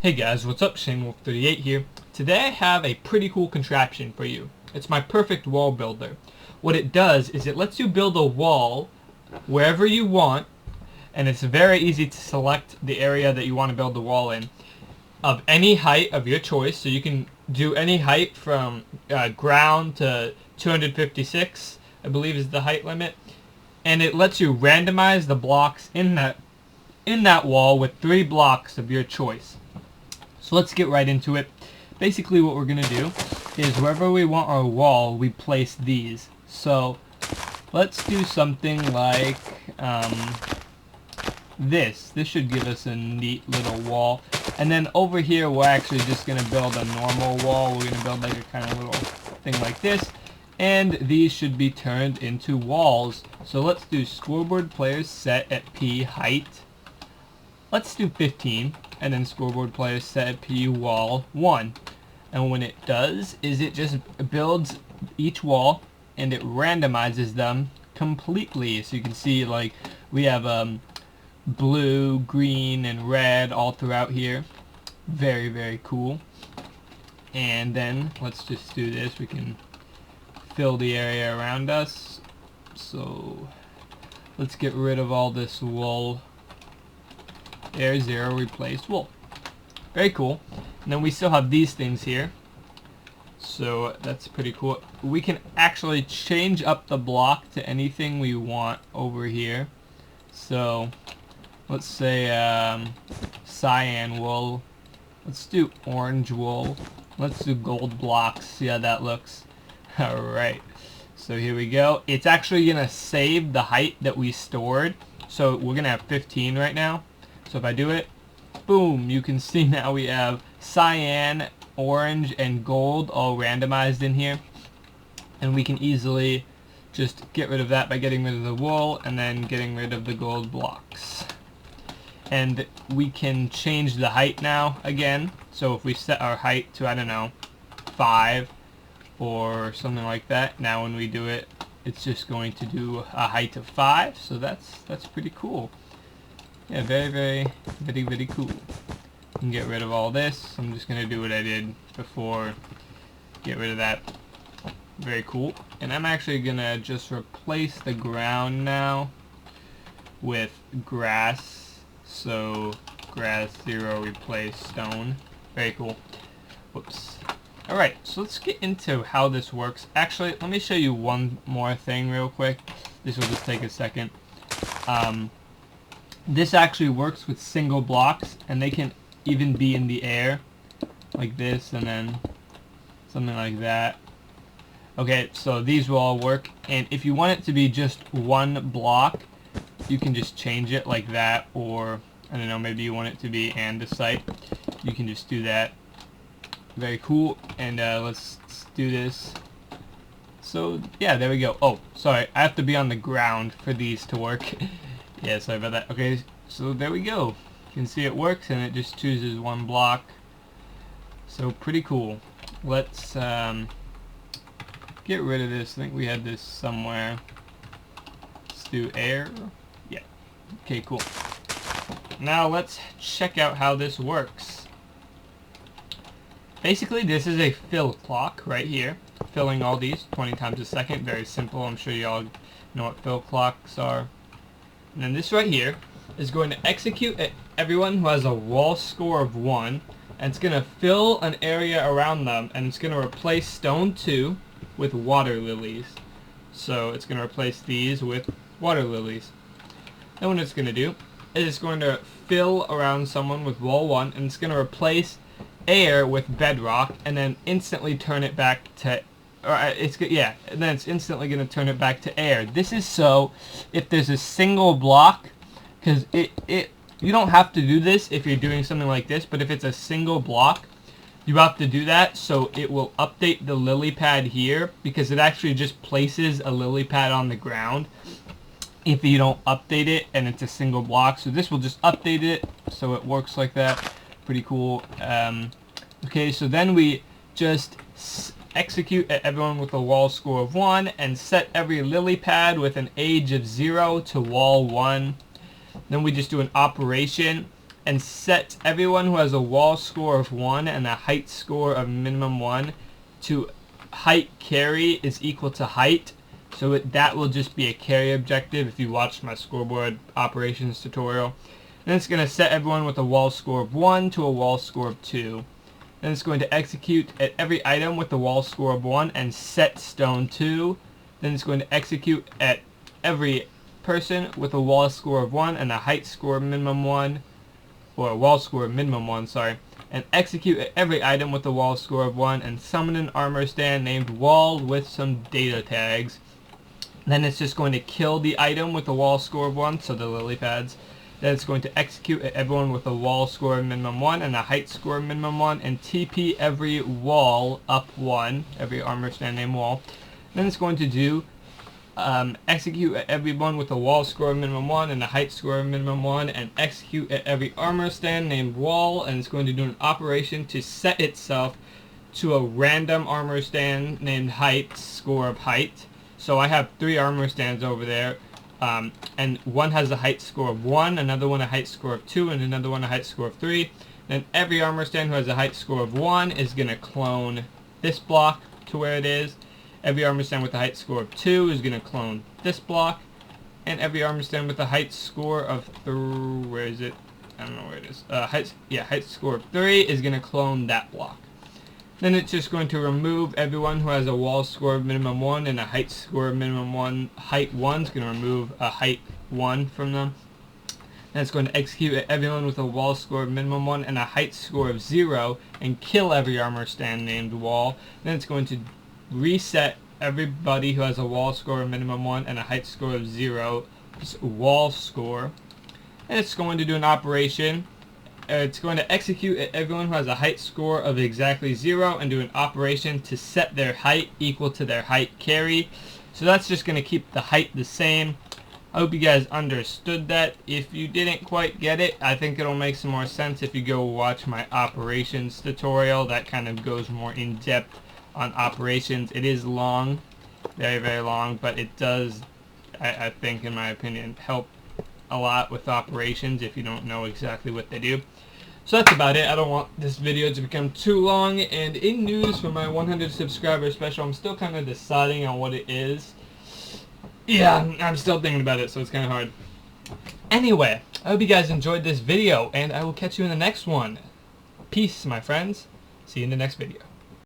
Hey guys, what's up? ShaneWolf38 here. Today I have a pretty cool contraption for you. It's my perfect wall builder. What it does is it lets you build a wall wherever you want, and it's very easy to select the area that you want to build the wall in of any height of your choice. So you can do any height from ground to 256, I believe is the height limit. And it lets you randomize the blocks in that wall with 3 blocks of your choice. So let's get right into it. Basically what we're going to do is wherever we want our wall, we place these. So let's do something like this. This should give us a neat little wall. And then over here, we're actually just going to build a normal wall. We're going to build like a kind of little thing like this. And these should be turned into walls. So let's do scoreboard players set at P height. Let's do 15, and then scoreboard players set at P wall 1. And when it does, is it just builds each wall, and it randomizes them completely. So you can see, like, we have blue, green, and red all throughout here. Very, very cool. And then, let's just do this. We can fill the area around us. So, let's get rid of all this wool. Air 0 replaced wool. Very cool. And then we still have these things here. So that's pretty cool. We can actually change up the block to anything we want over here. So let's say cyan wool. Let's do orange wool. Let's do gold blocks. See how that looks. Alright. So here we go. It's actually going to save the height that we stored. So we're going to have 15 right now. So if I do it, boom, you can see now we have cyan, orange, and gold all randomized in here. And we can easily just get rid of that by getting rid of the wool and then getting rid of the gold blocks. And we can change the height now again. So if we set our height to, I don't know, 5 or something like that, now when we do it, it's just going to do a height of 5. So that's pretty cool. Yeah, very cool. You can get rid of all this. I'm just going to do what I did before. Get rid of that. Very cool. And I'm actually going to just replace the ground now with grass. So, grass 0 replace stone. Very cool. Whoops. Alright, so let's get into how this works. Actually, let me show you one more thing real quick. This will just take a second. This actually works with single blocks, and they can even be in the air, like this, and then something like that. Okay, so these will all work, and if you want it to be just one block, you can just change it like that, or, I don't know, maybe you want it to be andesite. You can just do that. Very cool, and let's do this. So, yeah, there we go. Oh, sorry, I have to be on the ground for these to work. Yeah, sorry about that. Okay, so there we go. You can see it works, and it just chooses one block. So pretty cool. Let's get rid of this. I think we had this somewhere. Let's do air. Yeah. Okay, cool. Now let's check out how this works. Basically, this is a fill clock right here. Filling all these 20 times a second. Very simple. I'm sure you all know what fill clocks are. And then this right here is going to execute at everyone who has a wall score of 1, and it's going to fill an area around them, and it's going to replace stone 2 with water lilies. So it's going to replace these with water lilies. Then what it's going to do is it's going to fill around someone with wall 1, and it's going to replace air with bedrock, and then instantly turn it back to and then it's instantly going to turn it back to air. This is so if there's a single block, because you don't have to do this if you're doing something like this, but if it's a single block, you have to do that, so it will update the lily pad here, because it actually just places a lily pad on the ground if you don't update it and it's a single block. So this will just update it so it works like that. Pretty cool. Okay, so then we just execute at everyone with a wall score of 1 and set every lily pad with an age of 0 to wall 1. Then we just do an operation and set everyone who has a wall score of 1 and a height score of minimum 1 to height carry is equal to height. So that will just be a carry objective if you watched my scoreboard operations tutorial. Then it's going to set everyone with a wall score of 1 to a wall score of 2. Then it's going to execute at every item with a wall score of 1 and set stone 2. Then it's going to execute at every person with a wall score of 1 and a height score of minimum 1, or a wall score of minimum 1, sorry, and execute at every item with a wall score of 1 and summon an armor stand named wall with some data tags. Then it's just going to kill the item with a wall score of 1, so the lily pads. Then it's going to execute at everyone with a wall score of minimum 1 and a height score of minimum 1 and TP every wall up 1, every armor stand named wall. Then it's going to do execute at everyone with a wall score of minimum 1 and a height score of minimum 1 and execute at every armor stand named wall, and it's going to do an operation to set itself to a random armor stand named height score of height. So I have 3 armor stands over there, and one has a height score of 1, another one a height score of 2, and another one a height score of 3. Then every armor stand who has a height score of 1 is going to clone this block to where it is. Every armor stand with a height score of 2 is going to clone this block. And every armor stand with a height score of where is it? I don't know where it is. Height score of 3 is going to clone that block. Then it's just going to remove everyone who has a wall score of minimum 1 and a height score of minimum 1. Height 1 is going to remove a height 1 from them. Then it's going to execute at everyone with a wall score of minimum 1 and a height score of 0 and kill every armor stand named wall. Then it's going to reset everybody who has a wall score of minimum 1 and a height score of 0 wall score. And it's going to do an operation. It's going to execute at everyone who has a height score of exactly 0 and do an operation to set their height equal to their height carry. So that's just going to keep the height the same. I hope you guys understood that. If you didn't quite get it, I think it'll make some more sense if you go watch my operations tutorial. That kind of goes more in depth on operations. It is long, very, very long, but it does, I think, in my opinion, help a lot with operations if you don't know exactly what they do. So that's about it. I don't want this video to become too long. And in news for my 100 subscriber special, I'm still kind of deciding on what it is. Yeah, I'm still thinking about it, so it's kind of hard. Anyway, I hope you guys enjoyed this video, and I will catch you in the next one. Peace, my friends. See you in the next video.